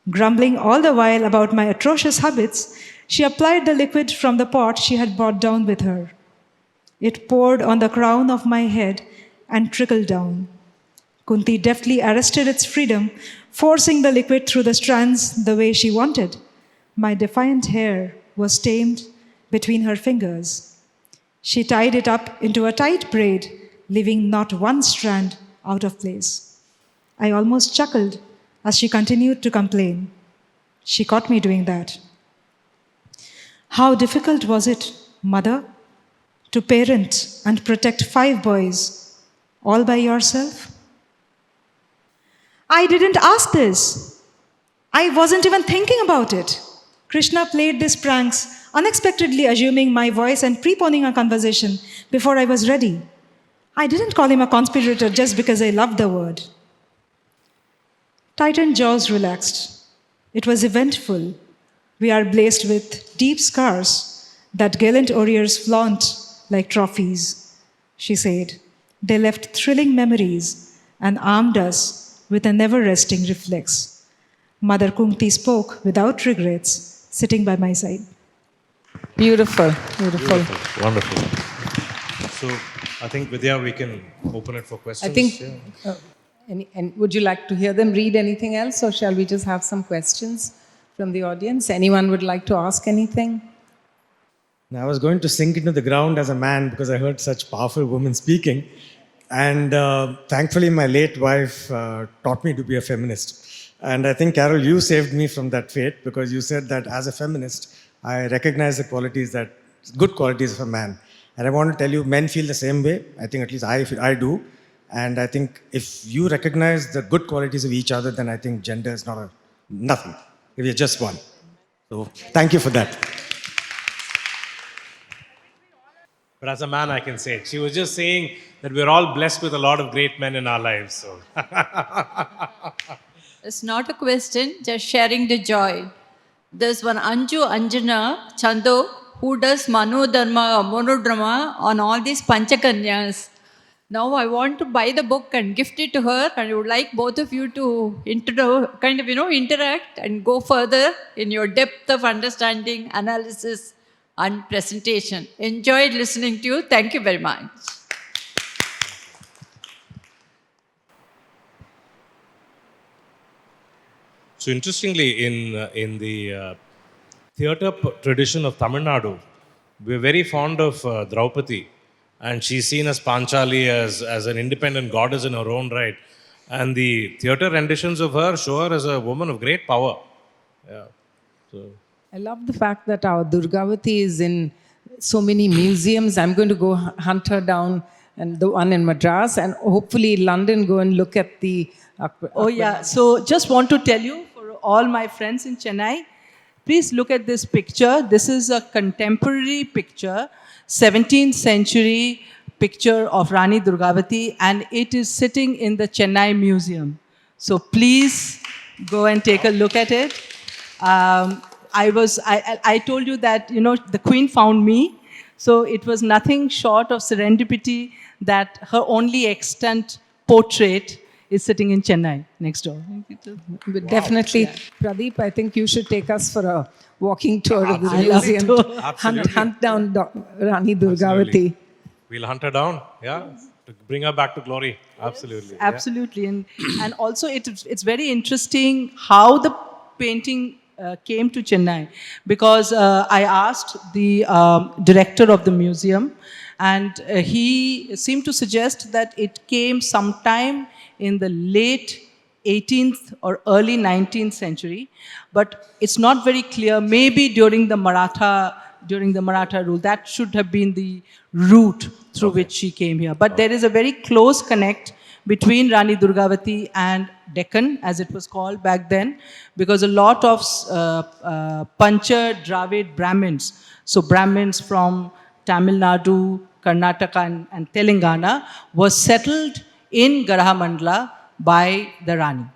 Grumbling all the while about my atrocious habits, she applied the liquid from the pot she had brought down with her. It poured on the crown of my head and trickled down. Kunti deftly arrested its freedom, forcing the liquid through the strands the way she wanted. My defiant hair was tamed between her fingers. She tied it up into a tight braid, leaving not one strand out of place. I almost chuckled as she continued to complain. She caught me doing that. How difficult was it, mother, to parent and protect 5 boys all by yourself? I didn't ask this. I wasn't even thinking about it. Krishna played these pranks, unexpectedly assuming my voice and preponing a conversation before I was ready. I didn't call him a conspirator just because I loved the word. Tightened jaws relaxed. It was eventful. We are blazed with deep scars that gallant warriors flaunt like trophies, she said. They left thrilling memories and armed us with a never-resting reflex. Mother Kunti spoke without regrets, sitting by my side. Beautiful, beautiful. Wonderful. So I think Vidya, we can open it for questions. I think, Yeah. and would you like to hear them read anything else, or shall we just have some questions from the audience? Anyone would like to ask anything? Now, I was going to sink into the ground as a man because I heard such powerful women speaking. And thankfully, my late wife taught me to be a feminist. And I think, Carol, you saved me from that fate because you said that as a feminist, I recognize the qualities that, good qualities of a man. And I want to tell you, men feel the same way. I think at least I do. And I think if you recognize the good qualities of each other, then I think gender is not nothing. If you're just one. So thank you for that. But as a man, I can say it. She was just saying that we're all blessed with a lot of great men in our lives. So. It's not a question, just sharing the joy. There's one Anju Anjana Chando who does monodrama on all these Panchakanyas. Now I want to buy the book and gift it to her, and I would like both of you to interact and go further in your depth of understanding, analysis, and presentation. Enjoyed listening to you. Thank you very much. So interestingly, in the theatre tradition of Tamil Nadu, we're very fond of Draupadi, and she's seen as Panchali as an independent goddess in her own right. And the theatre renditions of her show her as a woman of great power. Yeah. So. I love the fact that our Durgavati is in so many museums. I'm going to go hunt her down, and the one in Madras, and hopefully London, go and look at the... Oh yeah, so just want to tell you, for all my friends in Chennai, please look at this picture. This is a contemporary picture, 17th century picture of Rani Durgavati, and it is sitting in the Chennai Museum. So please go and take a look at it. I told you that, the Queen found me. So it was nothing short of serendipity that her only extant portrait is sitting in Chennai next door. But definitely, Pradeep, I think you should take us for a walking tour of the Absolutely. museum. Hunt down Rani Durgavati. Absolutely. We'll hunt her down, yeah, to bring her back to glory. Absolutely. Absolutely. And also it's very interesting how the painting came to Chennai, because I asked the director of the museum, and he seemed to suggest that it came sometime in the late 18th or early 19th century, but it's not very clear. Maybe during the Maratha rule, that should have been the route through which she came here. But there is a very close connect between Rani Durgavati and Deccan, as it was called back then, because a lot of Pancha Dravid Brahmins, so Brahmins from Tamil Nadu, Karnataka and Telangana, were settled in Garahamandala by the Rani.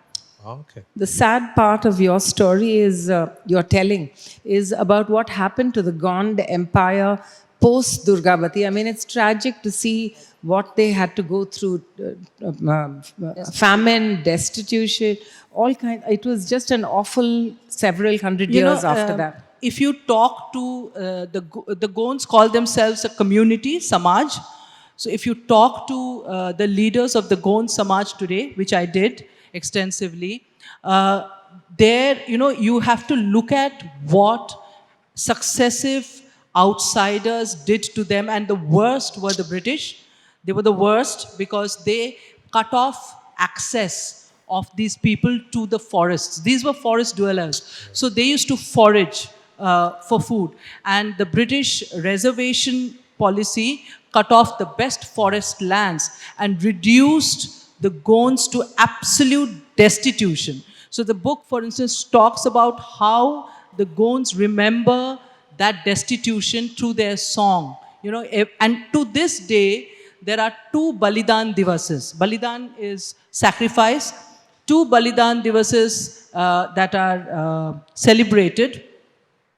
Okay. The sad part of your story is, your telling, is about what happened to the Gond Empire post Durgavati. I mean, it's tragic to see what they had to go through, famine, destitution, all kind. It was just an awful several hundred years after that. If you talk to the Gonds call themselves a community, Samaj. So if you talk to the leaders of the Gond Samaj today, which I did extensively, there, you have to look at what successive outsiders did to them, and the worst were the British. They were the worst because they cut off access of these people to the forests. These were forest dwellers. So they used to forage for food. And the British reservation policy cut off the best forest lands and reduced the Gonds to absolute destitution. So the book, for instance, talks about how the Gonds remember that destitution through their song. And to this day, there are two Balidan Divases. Balidan is sacrifice. Two Balidan Divases that are celebrated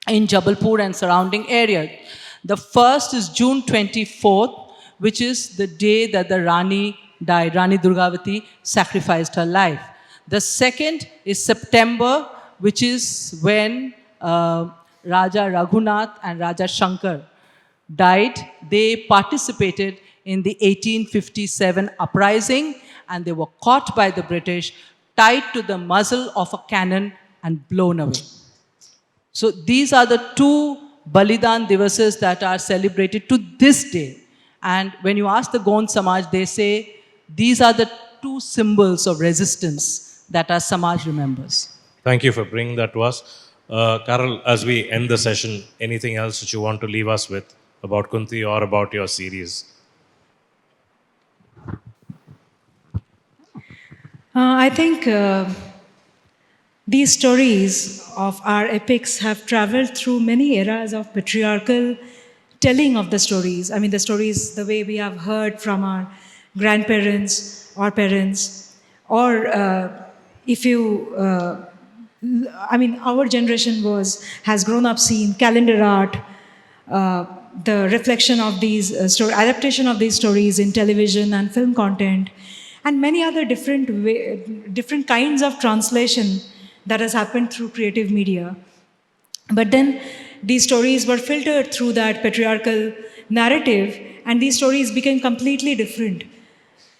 in Jabalpur and surrounding area. The first is June 24th, which is the day that the Rani died. Rani Durgavati sacrificed her life. The second is September, which is when Raja Raghunath and Raja Shankar died. They participated in the 1857 uprising, and they were caught by the British, tied to the muzzle of a cannon and blown away. So these are the two Balidan Divases that are celebrated to this day. And when you ask the Gond Samaj, they say these are the two symbols of resistance that our Samaj remembers. Thank you for bringing that to us. Carol, as we end the session, anything else that you want to leave us with about Kunti or about your series? I think these stories of our epics have traveled through many eras of patriarchal telling of the stories. I mean, the stories, the way we have heard from our grandparents or parents, or if you, our generation has grown up seeing calendar art, the reflection of these adaptation of these stories in television and film content, and many other different kinds of translation that has happened through creative media. But then these stories were filtered through that patriarchal narrative, and these stories became completely different.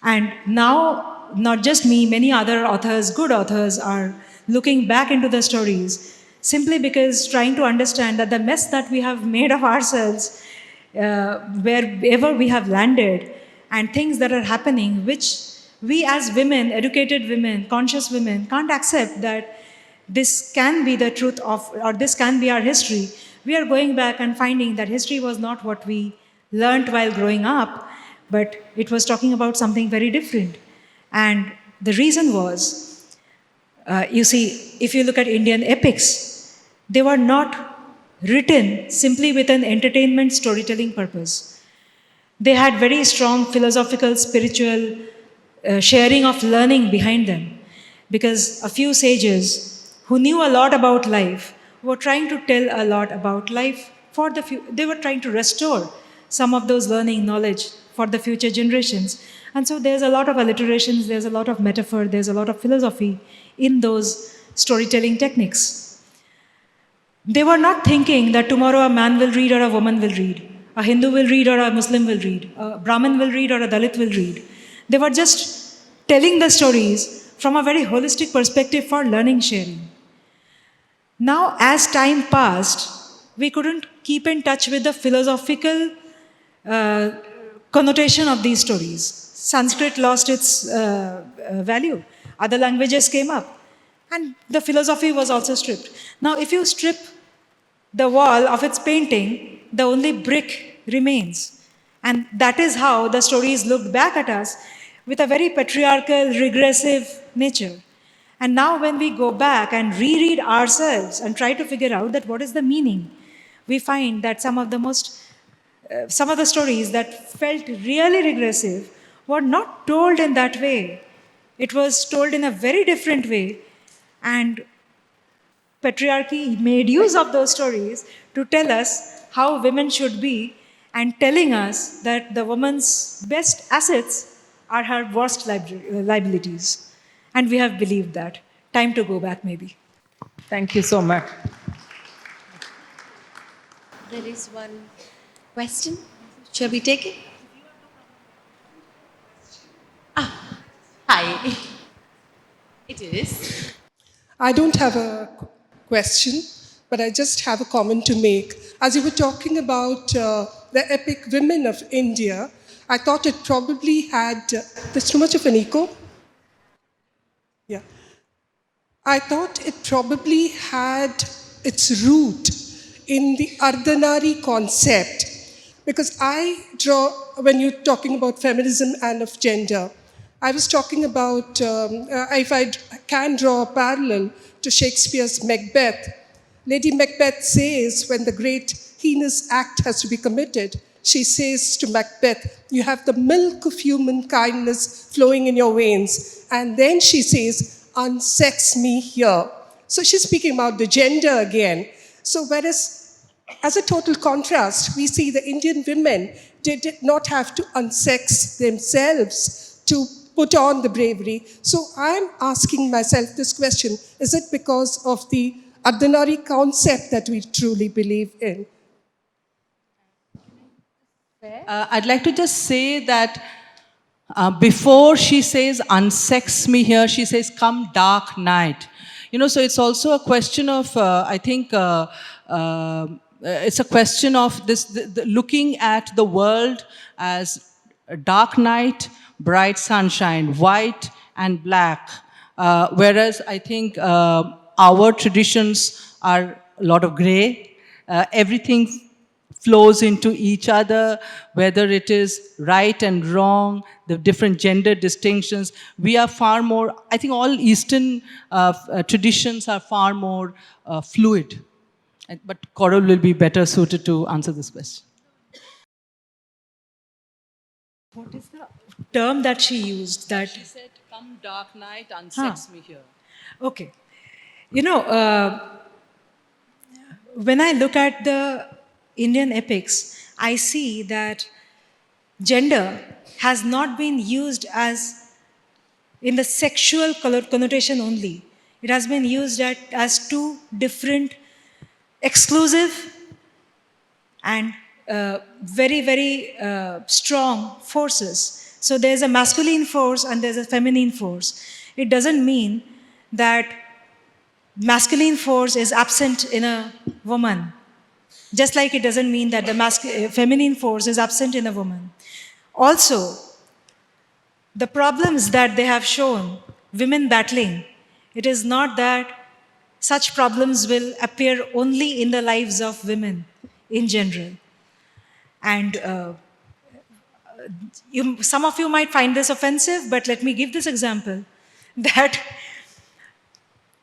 And now, not just me, many other authors, good authors, are looking back into the stories simply because trying to understand that the mess that we have made of ourselves, wherever we have landed, and things that are happening, which we as women, educated women, conscious women, can't accept that this can be the truth of, or this can be our history. We are going back and finding that history was not what we learnt while growing up, but it was talking about something very different. And the reason was, you see, if you look at Indian epics, they were not written simply with an entertainment storytelling purpose. They had very strong philosophical, spiritual sharing of learning behind them, because a few sages who knew a lot about life were trying to tell a lot about life for the future. They were trying to restore some of those learning knowledge for the future generations. And so there's a lot of alliterations, there's a lot of metaphor, there's a lot of philosophy in those storytelling techniques. They were not thinking that tomorrow a man will read or a woman will read, a Hindu will read or a Muslim will read, a Brahmin will read or a Dalit will read. They were just telling the stories from a very holistic perspective for learning sharing. Now, as time passed, we couldn't keep in touch with the philosophical connotation of these stories. Sanskrit lost its value. Other languages came up. And the philosophy was also stripped. Now, if you strip the wall of its painting, the only brick remains. And that is how the stories looked back at us, with a very patriarchal, regressive nature. And now when we go back and reread ourselves and try to figure out that what is the meaning, we find that some of the stories that felt really regressive were not told in that way. It was told in a very different way. And patriarchy made use of those stories to tell us how women should be, and telling us that the woman's best assets are her worst liabilities. And we have believed that. Time to go back, maybe. Thank you so much. There is one question. Shall we take it? Hi. It is. I don't have a question, but I just have a comment to make. As you were talking about the epic women of India, I thought it probably had, there's too much of an echo? Yeah. I thought it probably had its root in the Ardhanari concept. Because I draw, when you're talking about feminism and of gender, I was talking about, if I can draw a parallel to Shakespeare's Macbeth. Lady Macbeth says, when the great heinous act has to be committed, she says to Macbeth, you have the milk of human kindness flowing in your veins. And then she says, unsex me here. So she's speaking about the gender again. So whereas, as a total contrast, we see the Indian women did not have to unsex themselves to put on the bravery. So I'm asking myself this question, is it because of the Ardhanari concept that we truly believe in? I'd like to just say that before she says unsex me here, she says come dark night. So it's also a question of, I think, it's a question of this looking at the world as a dark night, bright sunshine, white and black. Whereas I think our traditions are a lot of gray. Everything flows into each other, whether it is right and wrong, the different gender distinctions. We are far more, I think all Eastern traditions are far more fluid. But Coral will be better suited to answer this question. What is the term that she used? That She said, come dark night, unsex me here. okay. You know, when I look at the Indian epics, I see that gender has not been used as in the sexual connotation only. It has been used as two different, exclusive, and very, very strong forces. So there's a masculine force and there's a feminine force. It doesn't mean that masculine force is absent in a woman, just like it doesn't mean that the feminine force is absent in a woman. Also, the problems that they have shown, women battling, it is not that such problems will appear only in the lives of women in general. And some of you might find this offensive, but let me give this example that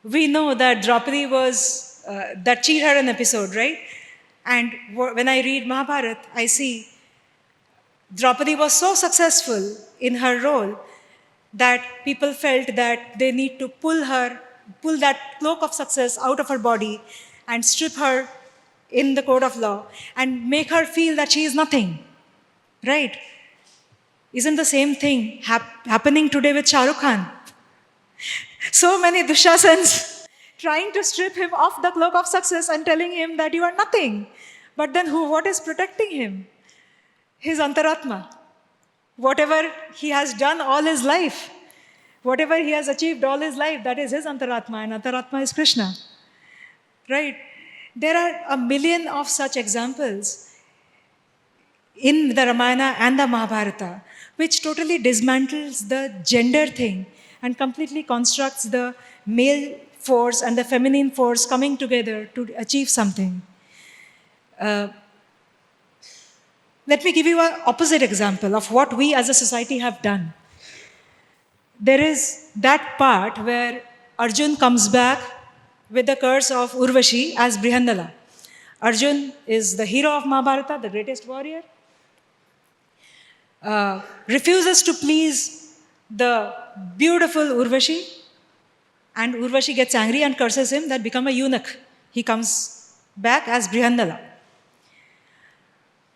we know that Draupadi was, that she had an episode, right? And when I read Mahabharata, I see Draupadi was so successful in her role that people felt that they need to pull that cloak of success out of her body and strip her in the court of law and make her feel that she is nothing, right? Isn't the same thing happening today with Shah Rukh Khan? So many Dushasans trying to strip him off the cloak of success and telling him that you are nothing. But then what is protecting him? His antaratma. Whatever he has done all his life, whatever he has achieved all his life, that is his antaratma, and antaratma is Krishna. Right? There are a million of such examples in the Ramayana and the Mahabharata, which totally dismantles the gender thing and completely constructs the male force and the feminine force coming together to achieve something. Let me give you an opposite example of what we as a society have done. There is that part where Arjun comes back with the curse of Urvashi as Brihandala. Arjun is the hero of Mahabharata, the greatest warrior, refuses to please the beautiful Urvashi, and Urvashi gets angry and curses him that become a eunuch. He comes back as Brihandala.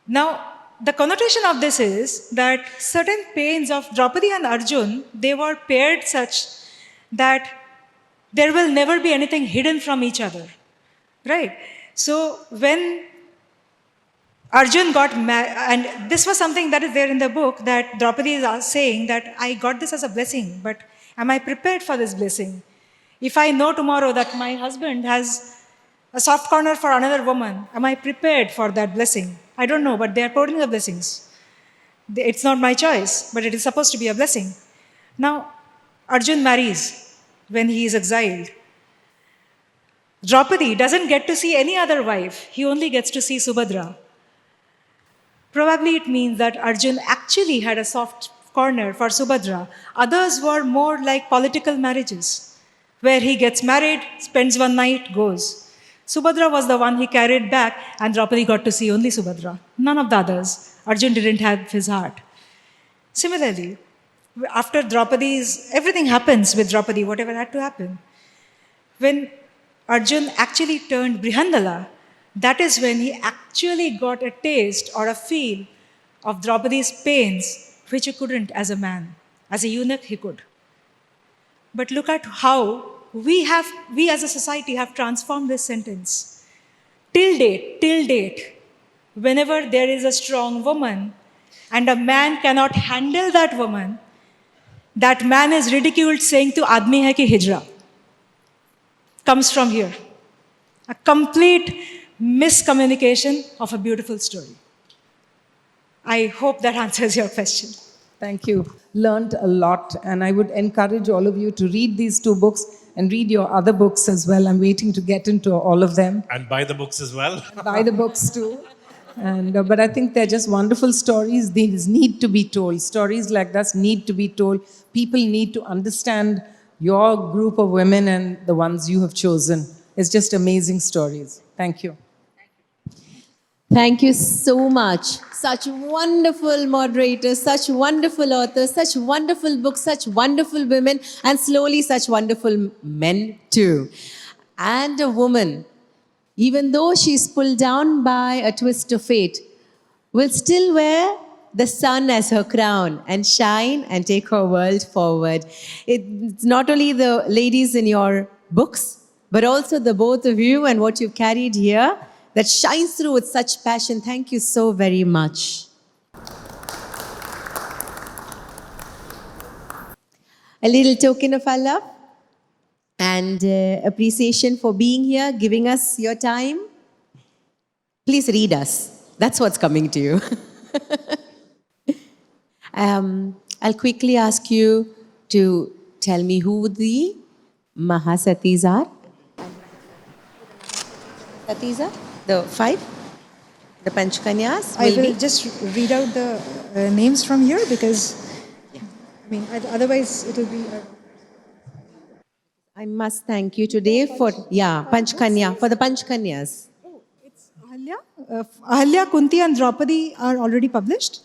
Now, the connotation of this is that certain pains of Draupadi and Arjun, they were paired such that there will never be anything hidden from each other. Right? So when Arjun got married, and this was something that is there in the book, that Draupadi is saying that I got this as a blessing, but am I prepared for this blessing? If I know tomorrow that my husband has a soft corner for another woman, am I prepared for that blessing? I don't know, but they are pouring the blessings. It's not my choice, but it is supposed to be a blessing. Now, Arjun marries when he is exiled. Draupadi doesn't get to see any other wife. He only gets to see Subhadra. Probably it means that Arjun actually had a soft corner for Subhadra. Others were more like political marriages, where he gets married, spends one night, goes. Subhadra was the one he carried back, and Draupadi got to see only Subhadra. None of the others. Arjun didn't have his heart. Similarly, after everything happens with Draupadi, whatever had to happen. When Arjun actually turned Brihandala, that is when he actually got a taste or a feel of Draupadi's pains, which he couldn't as a man. As a eunuch, he could. But look at how we as a society have transformed this sentence. Till date, whenever there is a strong woman and a man cannot handle that woman, that man is ridiculed saying to Admi hai ki hijra. Comes from here. A complete miscommunication of a beautiful story. I hope that answers your question. Thank you. Learned a lot, and I would encourage all of you to read these 2 books and read your other books as well. I'm waiting to get into all of them. And buy the books as well. Buy the books too. And but I think they're just wonderful stories. These need to be told. Stories like this need to be told. People need to understand your group of women and the ones you have chosen. It's just amazing stories. Thank you. Thank you so much. Such wonderful moderators, such wonderful authors, such wonderful books, such wonderful women, and slowly such wonderful men too. And a woman, even though she's pulled down by a twist of fate, will still wear the sun as her crown and shine and take her world forward. It's not only the ladies in your books, but also the both of you and what you've carried here that shines through with such passion. Thank you so very much. A little token of our love and appreciation for being here, giving us your time. Please read us. That's what's coming to you. I'll quickly ask you to tell me who the Mahasatis are. Satis are? The 5? The Panchkanyas? I will just read out the names from here because, otherwise it will be... I must thank you today for, Panchkanya, for the Panchkanyas. It's Ahalya. Ahalya, Kunti and Draupadi are already published.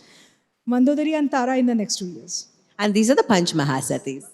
Mandodari and Tara in the next 2 years. And these are the Panch Mahasatis.